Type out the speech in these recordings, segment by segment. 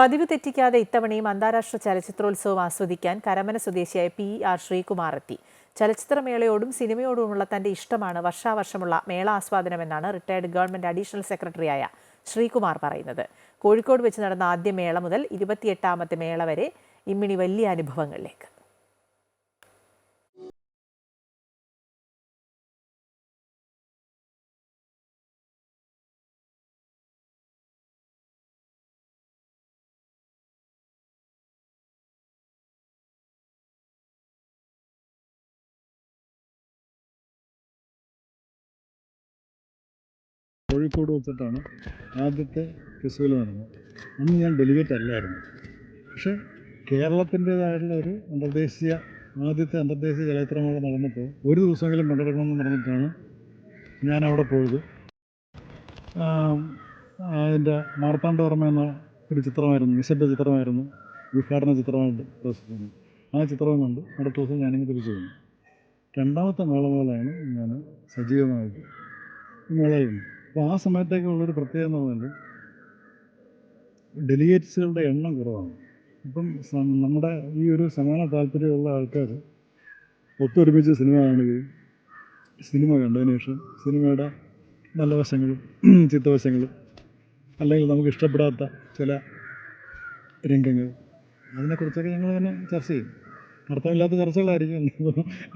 പതിവ് തെറ്റിക്കാതെ ഇത്തവണയും അന്താരാഷ്ട്ര ചലച്ചിത്രോത്സവം ആസ്വദിക്കാൻ കരമന സ്വദേശിയായ PR ശ്രീകുമാർ എത്തി. ചലച്ചിത്രമേളയോടും സിനിമയോടുമുള്ള തന്റെ ഇഷ്ടമാണ് വർഷാവർഷമുള്ള മേള ആസ്വാദനമെന്നാണ് റിട്ടയർഡ് ഗവൺമെന്റ് അഡീഷണൽ സെക്രട്ടറിയായ ശ്രീകുമാർ പറയുന്നത്. കോഴിക്കോട് വെച്ച് നടന്ന ആദ്യ മേള മുതൽ 28ാമത്തെ മേള വരെ ഇമ്മിണി വലിയ അനുഭവങ്ങളിലേക്ക്. കോഴിക്കോട് വെച്ചിട്ടാണ് ആദ്യത്തെ ഫെസ്റ്റിവൽ നടന്നത്. അന്ന് ഞാൻ ഡെലിഗേറ്റ് അല്ലായിരുന്നു. പക്ഷേ കേരളത്തിൻ്റേതായിട്ടുള്ള ഒരു ആദ്യത്തെ അന്തർദേശീയ ചലച്ചിത്രമേള നടന്നപ്പോൾ ഒരു ദിവസമെങ്കിലും പങ്കെടുക്കണമെന്ന് പറഞ്ഞിട്ടാണ് ഞാൻ അവിടെ പോയത്. അതിൻ്റെ മാർത്താണ്ഡവർമ്മ എന്ന ഒരു ചിത്രമായിരുന്നു, നിശബ്ദ ചിത്രമായിരുന്നു ഉദ്ഘാടന ചിത്രമായിട്ട് പ്രദർശിപ്പിച്ചത്. ആ ചിത്രവും കണ്ട് അടുത്ത ദിവസം ഞാനിങ്ങനെ തിരിച്ചു വന്നു. രണ്ടാമത്തെ മേളയാണ് ഞാൻ സജീവമായിട്ട് മേളയുന്നു. അപ്പോൾ ആ സമയത്തേക്കുള്ളൊരു പ്രത്യേകത എന്ന് പറഞ്ഞാൽ ഡെലിഗേറ്റ്സുകളുടെ എണ്ണം കുറവാണ്. ഇപ്പം നമ്മുടെ ഈ ഒരു സമാന താല്പര്യമുള്ള ആൾക്കാർ ഒത്തൊരുമിച്ച് സിനിമ കാണുകയും സിനിമ കണ്ടതിന് ശേഷം സിനിമയുടെ നല്ല വശങ്ങളും ചിത്തവശങ്ങളും അല്ലെങ്കിൽ നമുക്ക് ഇഷ്ടപ്പെടാത്ത ചില രംഗങ്ങൾ അതിനെക്കുറിച്ചൊക്കെ ഞങ്ങൾ തന്നെ ചർച്ച ചെയ്യും. അർത്ഥമില്ലാത്ത ചർച്ചകളായിരിക്കും.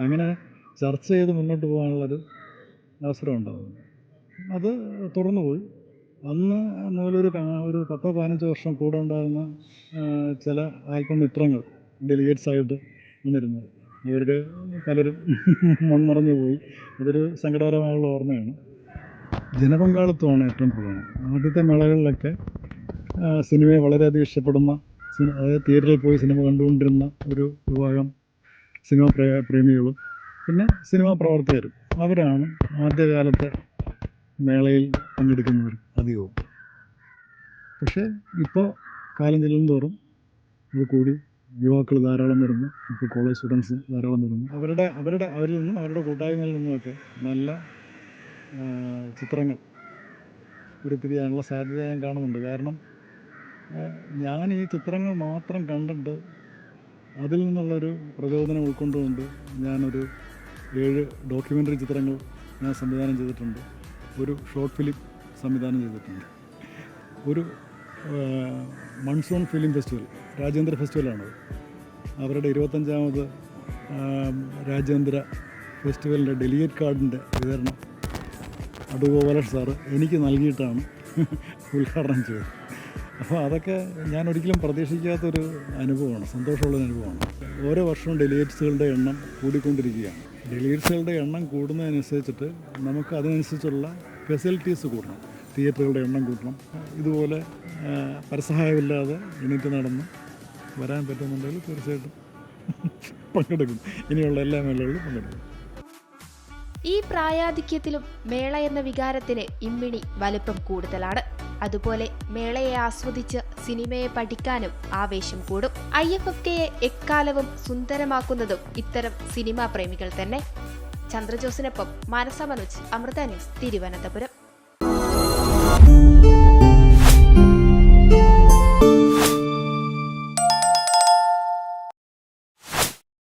അങ്ങനെ ചർച്ച ചെയ്ത് മുന്നോട്ട് പോകാനുള്ളൊരു അവസരം ഉണ്ടാകും. അത് തുറന്നു പോയി. അന്ന് മുതലൊരു 10-15 വർഷം കൂടെ ഉണ്ടായിരുന്ന ചില ആത്മമിത്രങ്ങൾ ഡെലിഗേറ്റ്സായിട്ട് വന്നിരുന്നത്. ഇവർക്ക് പലരും മൺമറഞ്ഞു പോയി. അതൊരു സങ്കടകരമായുള്ള ഓർമ്മയാണ്. ജനപങ്കാളിത്തമാണ് ഏറ്റവും പ്രധാനം. ആദ്യത്തെ മേളകളിലൊക്കെ സിനിമയെ വളരെയധികം ഇഷ്ടപ്പെടുന്ന, അതായത് തിയേറ്ററിൽ പോയി സിനിമ കണ്ടുകൊണ്ടിരുന്ന ഒരു വിഭാഗം സിനിമ പ്രേമികളും പിന്നെ സിനിമാ പ്രവർത്തകരും അവരാണ് ആദ്യകാലത്തെ മേളയിൽ പങ്കെടുക്കുന്നവർ അധികവും. പക്ഷേ ഇപ്പോൾ കാലം ചെല്ലും തോറും ഇത് കൂടി യുവാക്കൾ ധാരാളം വരുന്നു. ഇപ്പോൾ കോളേജ് സ്റ്റുഡൻസ് ധാരാളം വരുന്നു. അവരിൽ നിന്നും അവരുടെ കൂട്ടായ്മയിൽ നിന്നുമൊക്കെ നല്ല ചിത്രങ്ങൾ ഉരുത്തിരിയാനുള്ള സാധ്യത ഞാൻ കാണുന്നുണ്ട്. കാരണം ഞാൻ ഈ ചിത്രങ്ങൾ മാത്രം കണ്ടിട്ട് അതിൽ നിന്നുള്ളൊരു പ്രചോദനം ഉൾക്കൊണ്ടുകൊണ്ട് ഞാനൊരു 7 ഡോക്യുമെൻ്ററി ചിത്രങ്ങൾ ഞാൻ സംവിധാനം ചെയ്തിട്ടുണ്ട്. ഒരു ഷോർട്ട് ഫിലിം സംവിധാനം ചെയ്തിട്ടുണ്ട്. ഒരു മൺസൂൺ ഫിലിം ഫെസ്റ്റിവൽ, രാജ്യാന്തര ഫെസ്റ്റിവലാണത്. അവരുടെ 25ാമത് രാജ്യാന്തര ഫെസ്റ്റിവലിൻ്റെ ഡെലിഗേറ്റ് കാർഡിൻ്റെ വിതരണം അടൂഗോപാലൻ സാറ് എനിക്ക് നൽകിയിട്ടാണ് ഉദ്ഘാടനം ചെയ്തത്. അപ്പോൾ അതൊക്കെ ഞാൻ ഒരിക്കലും പ്രതീക്ഷിക്കാത്തൊരു അനുഭവമാണ്, സന്തോഷമുള്ളൊരു അനുഭവമാണ്. ഓരോ വർഷവും ഡെലിഗേറ്റ്സുകളുടെ എണ്ണം കൂടിക്കൊണ്ടിരിക്കുകയാണ്. ഡെലിഗേറ്റ്സുകളുടെ എണ്ണം കൂടുന്നതനുസരിച്ചിട്ട് നമുക്ക് അതിനനുസരിച്ചുള്ള ഫെസിലിറ്റീസ് കൂട്ടണം. തിയേറ്ററുകളുടെ എണ്ണം കൂട്ടണം. ഇതുപോലെ പരസഹായമില്ലാതെ എണീറ്റ് നടന്ന് വരാൻ പറ്റുന്നുണ്ടെങ്കിൽ തീർച്ചയായിട്ടും പങ്കെടുക്കും. ഇനിയുള്ള എല്ലാ മേളകളിലും പങ്കെടുക്കും. ഈ പ്രായാധിക്യത്തിലും മേള എന്ന വികാരത്തിന് ഇമ്മിണി വലിപ്പം കൂടുതലാണ്. അതുപോലെ മേളയെ ആസ്വദിച്ച് സിനിമയെ പഠിക്കാനും ആവേശം കൂടും. IFFKയെ എക്കാലവും സുന്ദരമാക്കുന്നതും ഇത്തരം സിനിമാ പ്രേമികൾ തന്നെ. ചന്ദ്രജോസിനൊപ്പം മാനസ മനോജ്, അമൃത ന്യൂസ്, തിരുവനന്തപുരം.